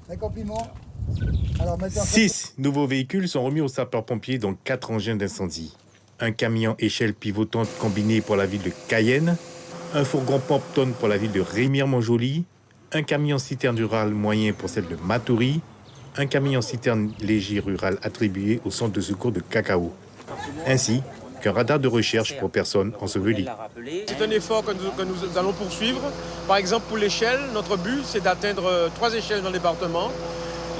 Les compliments. Alors, maintenant, 6 nouveaux véhicules sont remis aux sapeurs-pompiers, dont 4 engins d'incendie. Un camion échelle pivotante combiné pour la ville de Cayenne, un fourgon pompe-tonne pour la ville de Rémire-Montjoly, un camion citerne rural moyen pour celle de Matoury, un camion citerne léger rural attribué au centre de secours de Cacao, ainsi qu'un radar de recherche pour personnes ensevelies. C'est un effort que nous allons poursuivre. Par exemple, pour l'échelle, notre but, c'est d'atteindre 3 échelles dans le département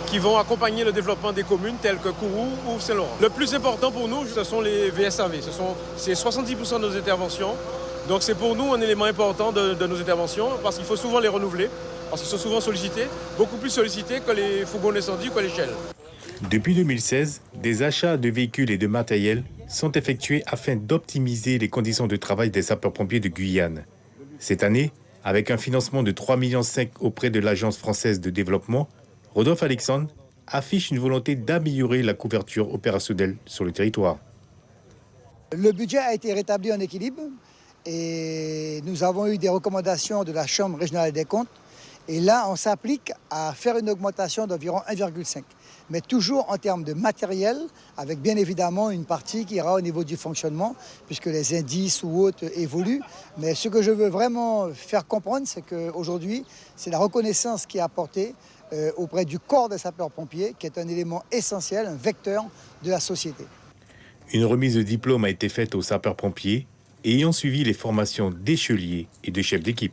qui vont accompagner le développement des communes telles que Kourou ou Saint-Laurent. Le plus important pour nous, ce sont les VSAV. C'est 70% de nos interventions. Donc c'est pour nous un élément important de nos interventions parce qu'il faut souvent les renouveler, parce qu'ils sont souvent sollicités, beaucoup plus sollicités que les fourgons d'incendie ou que l'échelle. Depuis 2016, des achats de véhicules et de matériel sont effectués afin d'optimiser les conditions de travail des sapeurs-pompiers de Guyane. Cette année, avec un financement de 3,5 millions auprès de l'Agence française de développement, Rodolphe Alexandre affiche une volonté d'améliorer la couverture opérationnelle sur le territoire. le budget a été rétabli en équilibre et nous avons eu des recommandations de la Chambre régionale des comptes. Et là, on s'applique à faire une augmentation d'environ 1,5. Mais toujours en termes de matériel, avec bien évidemment une partie qui ira au niveau du fonctionnement, puisque les indices ou autres évoluent. Mais ce que je veux vraiment faire comprendre, c'est qu'aujourd'hui, c'est la reconnaissance qui est apportée auprès du corps des sapeurs-pompiers, qui est un élément essentiel, un vecteur de la société. Une remise de diplôme a été faite aux sapeurs-pompiers ayant suivi les formations d'écheliers et de chefs d'équipe.